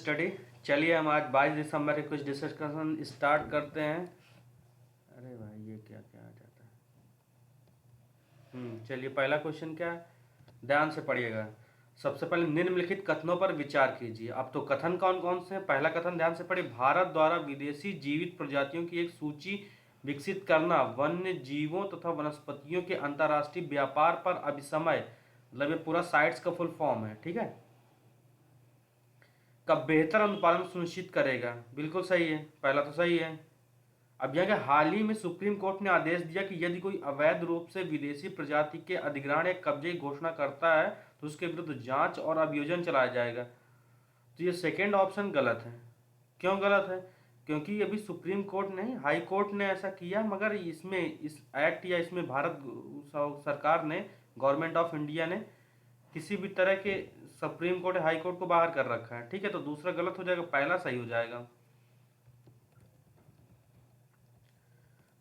Study. चलिए हम आज 22 दिसंबर के कुछ डिस्कशन स्टार्ट करते हैं। अरे भाई ये क्या क्या आ जाता है। चलिए पहला क्वेश्चन क्या है, ध्यान से पढ़िएगा। सबसे पहले निम्नलिखित कथनों पर विचार कीजिए। अब तो कथन कौन कौन से हैं। पहला कथन ध्यान से पढ़िए, भारत द्वारा विदेशी जीवित प्रजातियों की एक सूची विकसित करना वन्य जीवों तथा वनस्पतियों के अंतर्राष्ट्रीय व्यापार पर अभिसमय, मतलब ये पूरा साइट्स का फुल फॉर्म है, ठीक है, का बेहतर अनुपालन सुनिश्चित करेगा। बिल्कुल सही है, पहला तो सही है। अब यह कि हाल ही में सुप्रीम कोर्ट ने आदेश दिया कि यदि कोई अवैध रूप से विदेशी प्रजाति के अधिग्रहण या कब्जे की घोषणा करता है तो उसके विरुद्ध जांच और अभियोजन चलाया जाएगा। तो ये सेकेंड ऑप्शन गलत है। क्यों गलत है? क्योंकि अभी सुप्रीम कोर्ट नहीं, हाई कोर्ट ने ऐसा किया, मगर इसमें इस एक्ट या इसमें भारत सरकार ने, गवर्नमेंट ऑफ इंडिया ने किसी भी तरह के सुप्रीम कोर्ट हाई कोर्ट को बाहर कर रखा है, ठीक है। तो दूसरा गलत हो जाएगा, पहला सही हो जाएगा।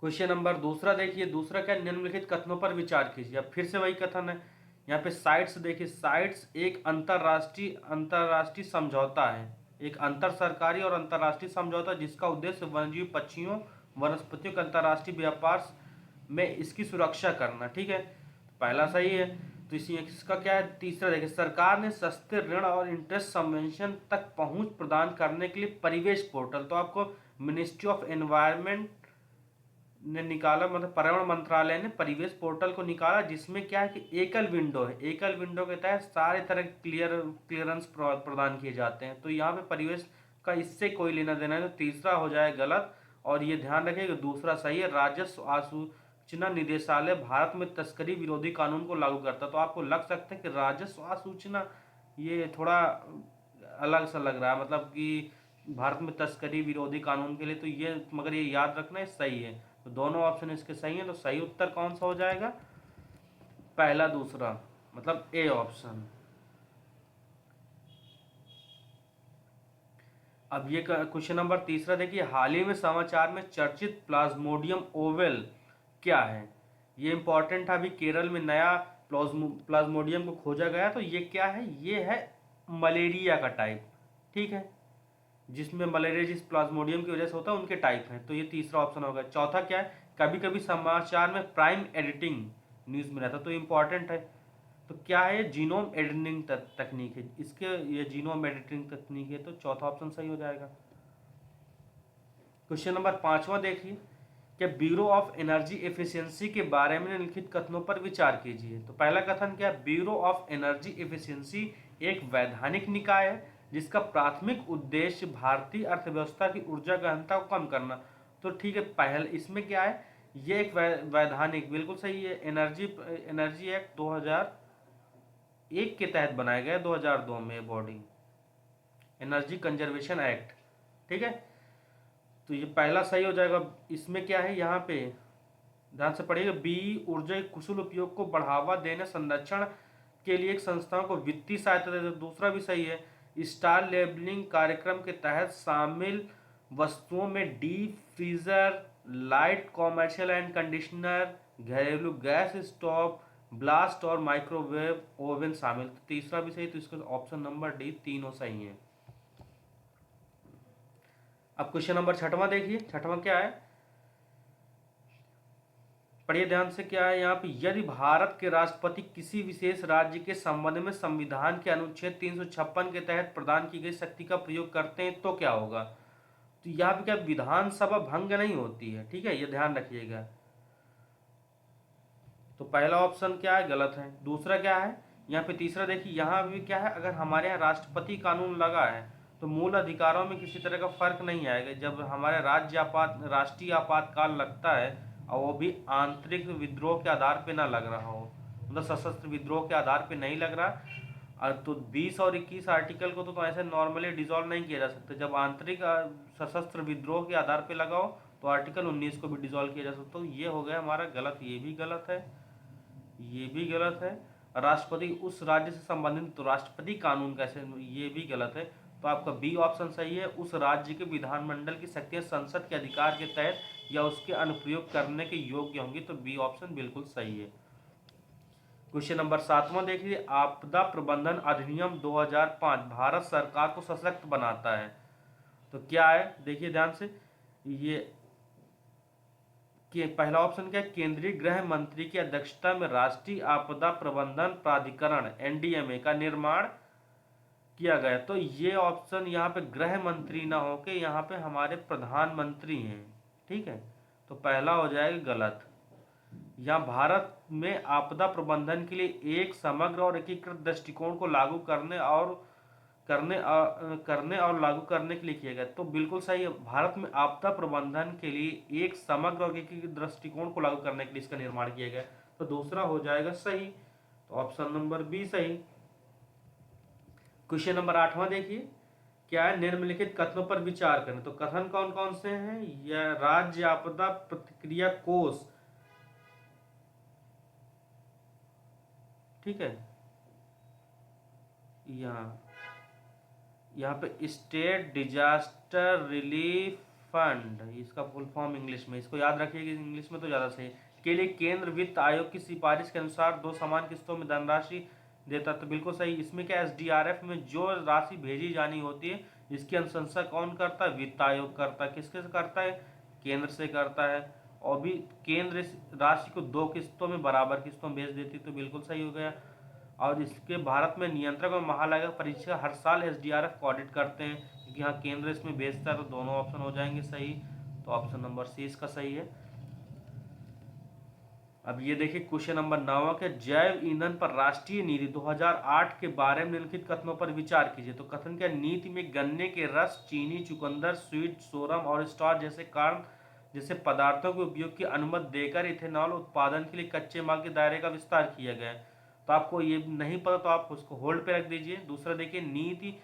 क्वेश्चन नंबर दूसरा देखिए, दूसरा क्या, निम्नलिखित कथनों पर विचार कीजिए। अब फिर से वही कथन है। यहाँ पे साइट्स देखिए, साइट्स एक अंतरराष्ट्रीय समझौता है, एक अंतर सरकारी और अंतरराष्ट्रीय समझौता जिसका उद्देश्य वन्यजीव पक्षियों वनस्पतियों के अंतरराष्ट्रीय व्यापार में इसकी सुरक्षा करना, ठीक है। पहला सही है। तो इसका क्या है, तीसरा देखिए, सरकार ने सस्ते ऋण और इंटरेस्ट सबवेंशन तक पहुंच प्रदान करने के लिए परिवेश पोर्टल, तो आपको मिनिस्ट्री ऑफ एनवायरमेंट ने निकाला, मतलब पर्यावरण मंत्रालय ने परिवेश पोर्टल को निकाला, जिसमें क्या है कि एकल विंडो है, एकल विंडो के तहत सारे तरह क्लियरेंस प्रदान किए जाते हैं। तो यहाँ पे परिवेश का इससे कोई लेना देना है, तो तीसरा हो जाए गलत। और ये ध्यान रखिए कि दूसरा सही है, राजस्व आसूचना निदेशालय भारत में तस्करी विरोधी कानून को लागू करता। तो आपको लग सकता है कि राजस्व आसूचना ये थोड़ा अलग सा लग रहा है, मतलब कि भारत में तस्करी विरोधी कानून के लिए, तो ये मगर ये याद रखना है सही है। तो दोनों ऑप्शन इसके सही हैं। तो सही उत्तर कौन सा हो जाएगा, पहला दूसरा, मतलब ए ऑप्शन। अब ये क्वेश्चन नंबर तीसरा देखिए, हाल ही में समाचार में चर्चित प्लाज्मोडियम ओवेल क्या है। ये इंपॉर्टेंट है, अभी केरल में नया प्लाज्मोडियम को खोजा गया। तो ये क्या है, ये है मलेरिया का टाइप, ठीक है, जिसमें मलेरिया जिस प्लाज्मोडियम की वजह से होता है उनके टाइप हैं। तो ये तीसरा ऑप्शन होगा। चौथा क्या है, कभी कभी समाचार में प्राइम एडिटिंग न्यूज में रहता है, तो इंपॉर्टेंट है। तो क्या है, जीनोम एडिटिंग तकनीक है इसके, ये जीनोम एडिटिंग तकनीक है, तो चौथा ऑप्शन सही हो जाएगा। क्वेश्चन नंबर पांचवा देखिए, कि ब्यूरो ऑफ एनर्जी एफिशिएंसी के बारे में निम्नलिखित कथनों पर विचार कीजिए। तो पहला कथन क्या है, ब्यूरो ऑफ एनर्जी एफिशिएंसी एक वैधानिक निकाय है जिसका प्राथमिक उद्देश्य भारतीय अर्थव्यवस्था की ऊर्जा गहनता को कम करना। तो ठीक है, पहले इसमें क्या है, ये एक वैधानिक, बिल्कुल सही है। एनर्जी एक्ट 2001 के तहत बनाया गया, 2002 में बॉडी, एनर्जी कंजर्वेशन एक्ट, ठीक है। तो ये पहला सही हो जाएगा। इसमें क्या है, यहाँ पे ध्यान से पढ़िएगा, बी ऊर्जा के कुशल उपयोग को बढ़ावा देने संरक्षण के लिए एक संस्थाओं को वित्तीय सहायता देते। दूसरा भी सही है, स्टार लेबलिंग कार्यक्रम के तहत शामिल वस्तुओं में deep freezer, light commercial and conditioner, घरेलू गैस स्टोव, ब्लास्ट और माइक्रोवेव ओवन शामिल। तो तीसरा भी सही, तो इसका ऑप्शन नंबर डी, तीनों सही है। अब क्वेश्चन नंबर छठवां देखिए, छठवां क्या है, पढ़िए ध्यान से, क्या है यहाँ पे, यदि भारत के राष्ट्रपति किसी विशेष राज्य के संबंध में संविधान के अनुच्छेद 356 के तहत प्रदान की गई शक्ति का प्रयोग करते हैं तो क्या होगा। तो यहाँ पे क्या, विधानसभा भंग नहीं होती है, ठीक है, ये ध्यान रखिएगा। तो पहला ऑप्शन क्या है, गलत है। दूसरा क्या है, यहाँ पे तीसरा देखिए, यहाँ भी क्या है, अगर हमारे यहाँ राष्ट्रपति कानून लगा है तो मूल अधिकारों में किसी तरह का फर्क नहीं आएगा। जब हमारे राष्ट्रीय आपातकाल लगता है और वो भी आंतरिक विद्रोह के आधार पे ना लग रहा हो, मतलब सशस्त्र विद्रोह के आधार पे नहीं लग रहा, तो 20 और 21 आर्टिकल को तो ऐसे नॉर्मली डिसॉल्व नहीं किया जा सकता। जब आंतरिक सशस्त्र विद्रोह के आधार पे लगाओ तो आर्टिकल 19 को भी डिसॉल्व किया जा सकता। तो ये हो गया हमारा गलत, ये भी गलत है, ये भी गलत है। राष्ट्रपति उस राज्य से संबंधित, तो राष्ट्रपति कानून कैसे, ये भी गलत है। तो आपका बी ऑप्शन सही है, उस राज्य के विधानमंडल की शक्तियां संसद के अधिकार के तहत या उसके अनुप्रयोग करने के योग्य होंगी। तो बी ऑप्शन बिल्कुल सही है। क्वेश्चन नंबर 7वां देखिए, आपदा प्रबंधन अधिनियम 2005 भारत सरकार को सशक्त बनाता है। तो क्या है, देखिए ध्यान से, ये कि पहला ऑप्शन क्या है, केंद्रीय गृह मंत्री की अध्यक्षता में राष्ट्रीय आपदा प्रबंधन प्राधिकरण एनडीएमए का निर्माण किया गया। तो ये ऑप्शन यहाँ पे गृह मंत्री ना होके यहाँ पे हमारे प्रधानमंत्री हैं, ठीक है। तो पहला हो जाएगा गलत। यहाँ भारत में आपदा प्रबंधन के लिए एक समग्र और एकीकृत दृष्टिकोण को लागू करने और लागू करने के लिए किया गया। तो बिल्कुल सही है, भारत में आपदा प्रबंधन के लिए एक समग्र और एकीकृत दृष्टिकोण को लागू करने के लिए इसका निर्माण किया गया। तो दूसरा हो जाएगा सही, तो ऑप्शन नंबर बी सही। क्वेश्चन नंबर 8वां देखिए, क्या है, निम्नलिखित कथनों पर विचार करें। तो कथन कौन कौन से हैं, यह राज्य आपदा प्रतिक्रिया कोष, ठीक है, यहाँ पे स्टेट डिजास्टर रिलीफ फंड, इसका फुल फॉर्म इंग्लिश में, इसको याद रखिएगा इंग्लिश में तो ज़्यादा सही, के लिए केंद्र वित्त आयोग की सिफारिश के अनुसार 2 समान किस्तों में धनराशि देता। तो बिल्कुल सही। इसमें क्या, एसडीआरएफ में जो राशि भेजी जानी होती है इसकी अनुशंसा कौन करता है, वित्त आयोग करता है। किसके से करता है, केंद्र से करता है। और भी केंद्र इस राशि को 2 किस्तों में बराबर किस्तों में भेज देती, तो बिल्कुल सही हो गया। और इसके भारत में नियंत्रक और महालेखा परीक्षक हर साल एसडीआरएफ को ऑडिट करते हैं, क्योंकि यहाँ केंद्र इसमें भेजता है। तो दोनों ऑप्शन हो जाएंगे सही, तो ऑप्शन नंबर सी इसका सही है। अब ये देखिए क्वेश्चन नंबर 9 के, जैव ईंधन पर राष्ट्रीय नीति 2008 के बारे में निम्नलिखित कथनों पर विचार कीजिए। तो कथन क्या, नीति में गन्ने के रस, चीनी, चुकंदर, स्वीट, सोरम और स्टार्च जैसे पदार्थों के उपयोग की अनुमति देकर इथेनॉल उत्पादन के लिए कच्चे माल के दायरे का विस्तार किया गया है। तो आपको ये नहीं पता तो आप उसको होल्ड पे रख दीजिए। दूसरा देखिए, नीति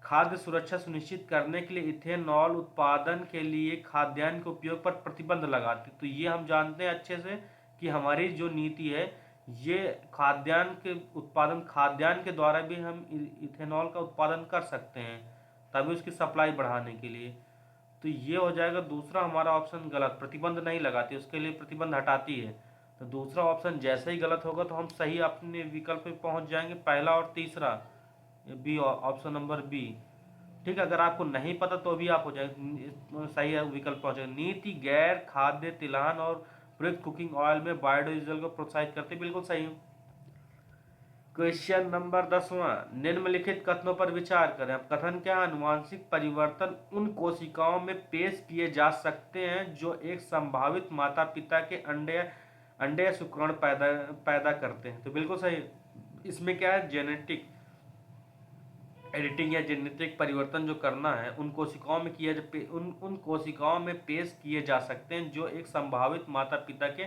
खाद्य सुरक्षा सुनिश्चित करने के लिए इथेनॉल उत्पादन के लिए खाद्यान्न के उपयोग पर प्रतिबंध लगाती। तो ये हम जानते हैं अच्छे से कि हमारी जो नीति है ये खाद्यान्न के द्वारा भी हम इथेनॉल का उत्पादन कर सकते हैं, तभी उसकी सप्लाई बढ़ाने के लिए। तो ये हो जाएगा दूसरा हमारा ऑप्शन गलत, प्रतिबंध नहीं लगाती, उसके लिए प्रतिबंध हटाती है। तो दूसरा ऑप्शन जैसे ही गलत होगा तो हम सही अपने विकल्प पे पहुंच जाएंगे, पहला और तीसरा, बी, ऑप्शन नंबर बी, ठीक है। अगर आपको नहीं पता तो भी आप हो जाएगा सही विकल्प पहुंचेगा। नीति गैर खाद्य तिलहन और प्रयुक्त कुकिंग ऑयल में बायोडीजल को प्रोत्साहित करते, बिल्कुल सही है। क्वेश्चन नंबर 10वां, निम्नलिखित कथनों पर विचार करें। अब कथन क्या है, आनुवांशिक परिवर्तन उन कोशिकाओं में पेश किए जा सकते हैं जो एक संभावित माता पिता के अंडे या शुक्राणु पैदा करते हैं। तो बिल्कुल सही। इसमें क्या है, जेनेटिक एडिटिंग या जेनेटिक परिवर्तन जो करना है उन कोशिकाओं में उन कोशिकाओं में पेश किए जा सकते हैं जो एक संभावित माता पिता के।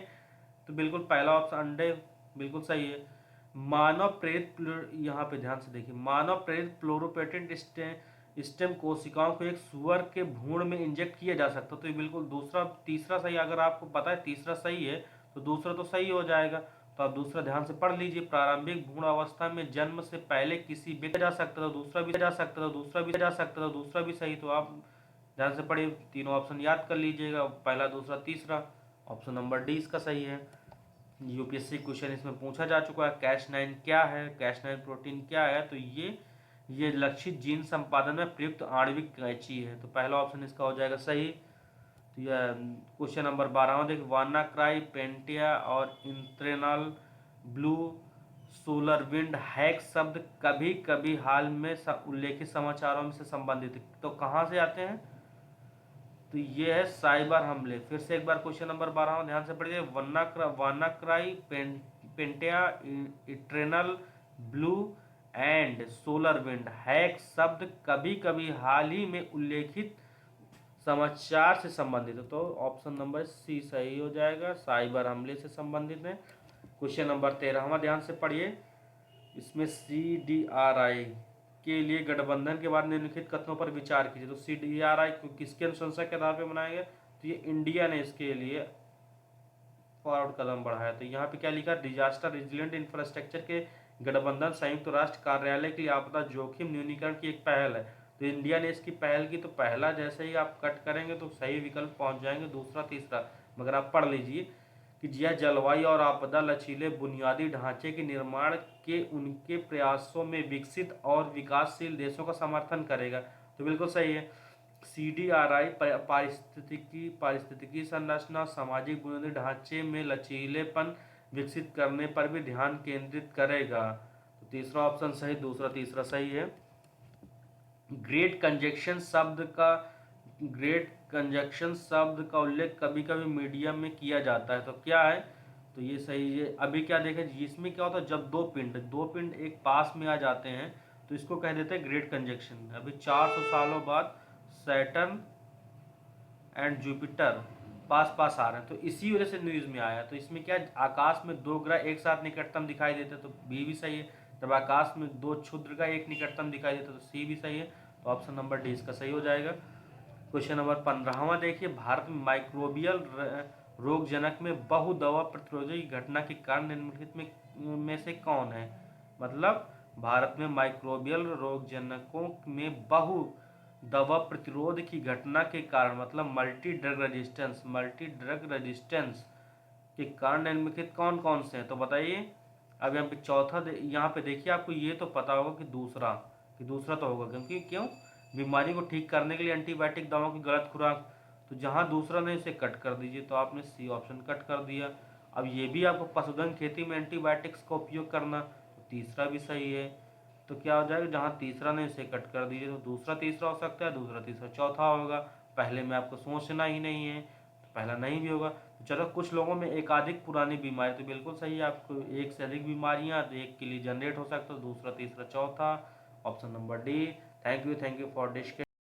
तो बिल्कुल पहला ऑप्शन अंडे, बिल्कुल सही है। मानव प्रेरित, यहाँ पे ध्यान से देखिए, मानव प्रेरित प्लोरोपेटेंट स्टेम कोशिकाओं को एक सुअर के भ्रूण में इंजेक्ट किया जा सकता है। तो ये बिल्कुल तीसरा सही, अगर आपको पता है तीसरा सही है तो दूसरा तो सही हो जाएगा। तो आप दूसरा ध्यान से पढ़ लीजिए, प्रारंभिक भ्रूण अवस्था में जन्म से पहले किसी व्यक्ति जा सकता था, दूसरा भी जा सकता था, दूसरा भी सही। तो आप ध्यान से पढ़िए, तीनों ऑप्शन याद कर लीजिएगा, पहला, दूसरा, तीसरा। ऑप्शन नंबर डी इसका सही है। यूपीएससी क्वेश्चन इसमें पूछा जा चुका है, कैश9 क्या है, कैश9 प्रोटीन क्या है। तो ये लक्षित जीन संपादन में प्रयुक्त आणविक कैंची है। तो पहला ऑप्शन इसका हो जाएगा सही। तो यह क्वेश्चन नंबर 12वां देखिए, वानाक्राई, पेंटिया और इंत्रेनल ब्लू सोलर विंड हैक शब्द कभी कभी हाल में उल्लेखित समाचारों में से संबंधित, तो कहाँ से आते हैं, तो ये है साइबर हमले। फिर से एक बार क्वेश्चन नंबर 12 ध्यान से पढ़िए, WannaCry, Petya, Eternal Blue and solar wind hack शब्द कभी कभी हाल ही में उल्लेखित समाचार से संबंधित है। तो ऑप्शन नंबर सी सही हो जाएगा, साइबर हमले से संबंधित है। क्वेश्चन नंबर 13वां ध्यान से पढ़िए, इसमें CDRI के लिए गठबंधन के बाद निम्नलिखित कथनों पर विचार कीजिए। तो CDRI किसके अनुशंसा के आधार पर बनाया गया, तो ये इंडिया ने इसके लिए फॉरवर्ड कदम बढ़ाया। तो यहाँ पे क्या लिखा, डिजास्टर रेजिलिएंट इंफ्रास्ट्रक्चर के गठबंधन संयुक्त राष्ट्र कार्यालय की आपदा जोखिम न्यूनीकरण की एक पहल है। तो इंडिया ने इसकी पहल की, तो पहला जैसे ही आप कट करेंगे तो सही विकल्प पहुंच जाएंगे, दूसरा, तीसरा, मगर आप पढ़ लीजिए कि यह जलवायु और आपदा लचीले बुनियादी ढांचे के निर्माण के उनके प्रयासों में विकसित और विकासशील देशों का समर्थन करेगा। तो बिल्कुल सही है। CDRI पारिस्थितिकी संरचना सामाजिक बुनियादी ढांचे में लचीलेपन विकसित करने पर भी ध्यान केंद्रित करेगा। तो तीसरा ऑप्शन सही, दूसरा तीसरा सही है। ग्रेट कंजक्शन शब्द का उल्लेख कभी कभी मीडिया में किया जाता है, तो क्या है? तो ये सही है। अभी क्या देखें, इसमें क्या होता है, जब दो पिंड एक पास में आ जाते हैं तो इसको कह देते हैं ग्रेट कंजक्शन। अभी 400 सालों बाद सैटर्न एंड जुपिटर पास पास आ रहे हैं, तो इसी वजह से न्यूज में आया। तो इसमें क्या, आकाश में दो ग्रह एक साथ निकटतम दिखाई देते, तो बी भी सही है। जब आकाश में दो क्षुद्र का एक निकटतम दिखाई देता, तो सी भी सही है। तो ऑप्शन नंबर डी इसका सही हो जाएगा। क्वेश्चन नंबर 15वां देखिए, भारत में माइक्रोबियल रोगजनक में बहुदवा प्रतिरोधी घटना के कारण निम्नलिखित में से कौन है? मतलब भारत में माइक्रोबियल रोगजनकों में बहु दवा प्रतिरोध की घटना के कारण, मतलब मल्टी ड्रग रेजिस्टेंस के कारण निम्नलिखित कौन कौन से हैं? तो बताइए। अब यहाँ पे चौथा यहाँ पे देखिए, आपको ये तो पता होगा कि दूसरा तो होगा, क्योंकि क्यों, बीमारी को ठीक करने के लिए एंटीबायोटिक दवाओं की गलत खुराक। तो जहाँ दूसरा नहीं उसे कट कर दीजिए, तो आपने सी ऑप्शन कट कर दिया। अब ये भी आपको पशुधन खेती में एंटीबायोटिक्स का उपयोग करना, तो तीसरा भी सही है। तो क्या हो जाएगा, जहाँ तीसरा नहीं उसे कट कर दीजिए, तो दूसरा तीसरा हो सकता है, दूसरा तीसरा चौथा होगा। पहले में आपको सोचना ही नहीं है, तो पहला नहीं भी होगा। तो चलो, कुछ लोगों में एकाधिक पुरानी बीमारी, तो बिल्कुल सही है, आपको एक से अधिक बीमारियां एक के लिए जनरेट हो सकता है, दूसरा तीसरा चौथा, option number D. Thank you for discuss.